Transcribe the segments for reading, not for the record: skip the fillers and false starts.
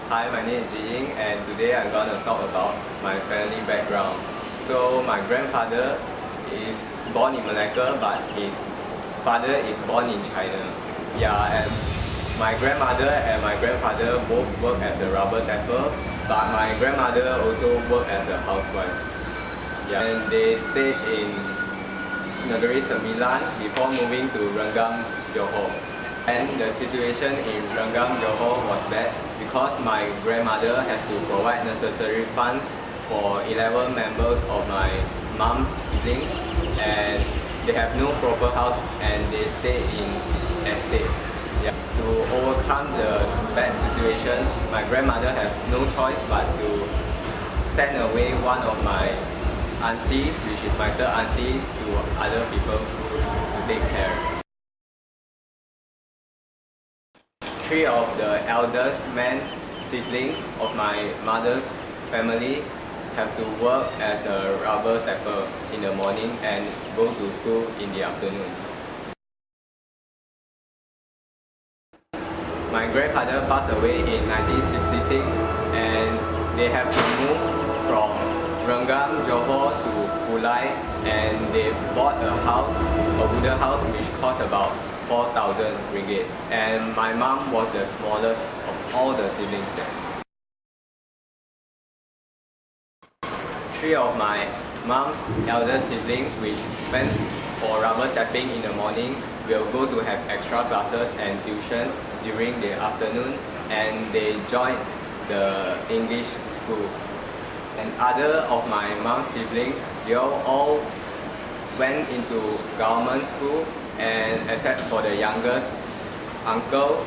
Hi, my name is Jiying, and today I'm going to talk about my family background. So my grandfather is born in Malacca, but his father is born in China. Yeah, and my grandmother and my grandfather both work as a rubber tapper, but my grandmother also worked as a housewife. Yeah, and they stayed in Negeri Sembilan before moving to Renggang, Johor. And the situation in Renggang, Johor was bad because my grandmother has to provide necessary funds for 11 members of my mom's siblings, and they have no proper house and they stay in estate. Yeah. To overcome the bad situation, my grandmother had no choice but to send away one of my aunties, which is my third aunties, to other people to take care. Three of the eldest men siblings of my mother's family have to work as a rubber tapper in the morning and go to school in the afternoon. My grandfather passed away in 1966 and they have to move from Renggang, Johor to Pulai, and they bought a house, a wooden house, which cost about 4,000 ringgit. And my mom was the smallest of all the siblings there. Three of my mom's elder siblings, which went for rubber tapping in the morning, will go to have extra classes and tuitions during the afternoon, and they joined the English school. And other of my mom's siblings, they all went into government school, and except for the youngest uncle,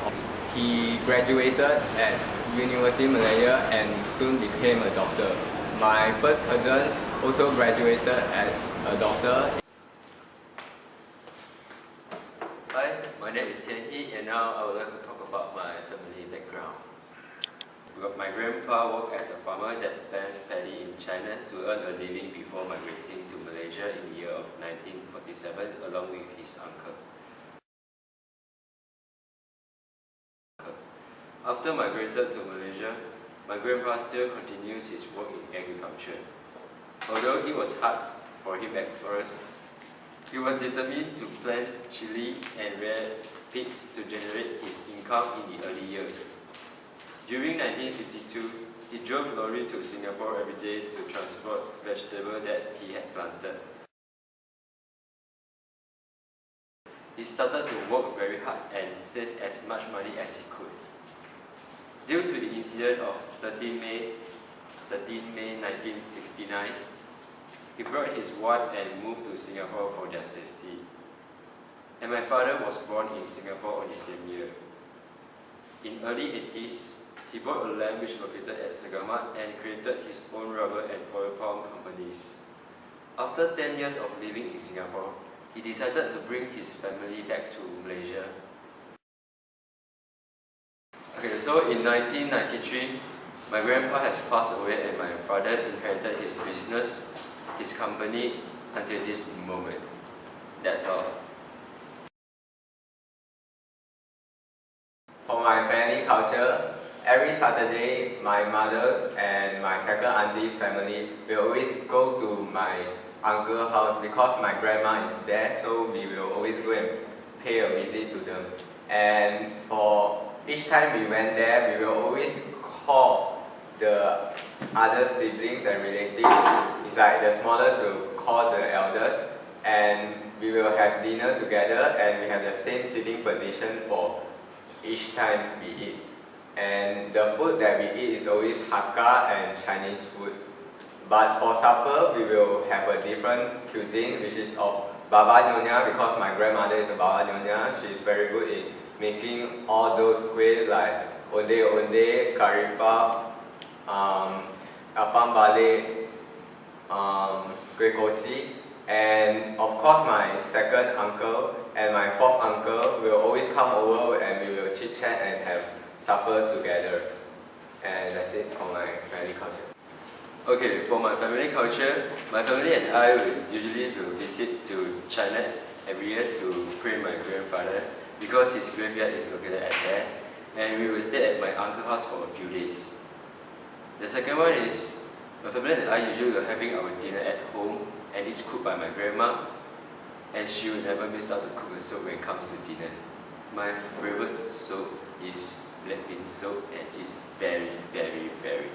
he graduated at University Malaya and soon became a doctor. My first cousin also graduated as a doctor. Hi, my name is Tian He, and now I would like to talk about my family background. My grandpa worked as a farmer that plants paddy in China to earn a living before migrating to Malaysia in the year of 1947 along with his uncle. After migrated to Malaysia, my grandpa still continues his work in agriculture. Although it was hard for him at first, he was determined to plant chili and rear pigs to generate his income in the early years. During 1952, he drove lorry to Singapore every day to transport vegetables that he had planted. He started to work very hard and save as much money as he could. Due to the incident of 13 May 1969, he brought his wife and moved to Singapore for their safety. And my father was born in Singapore on the same year. In early 80s, he bought a land which located at Segamat and created his own rubber and oil palm companies. After 10 years of living in Singapore, he decided to bring his family back to Malaysia. Okay, so in 1993, my grandpa has passed away and my father inherited his business, his company, until this moment. That's all. For my family culture, every Saturday, my mother's and my second auntie's family will always go to my uncle's house because my grandma is there, so we will always go and pay a visit to them. And for each time we went there, we will always call the other siblings and relatives. It's like the smallest will call the elders, and we will have dinner together, and we have the same sitting position for each time we eat. And the food that we eat is always Hakka and Chinese food. But for supper, we will have a different cuisine, which is of Baba Nyonya, because my grandmother is a Baba Nyonya. She's very good in making all those kueh like onde, curry puff, apam balik, kueh kochi. And of course, my second uncle and my fourth uncle will always come over and we will chit chat and have supper together. And that's it for my family culture. Okay, for my family culture, my family and I will usually visit to China every year to pray my grandfather because his graveyard is located at there. and we will stay at my uncle's house for a few days. The second one is, my family and I usually are having our dinner at home, and it's cooked by my grandma, and she will never miss out to cook a soup when it comes to dinner. My favorite soup is black bean soup, and it's very, very, very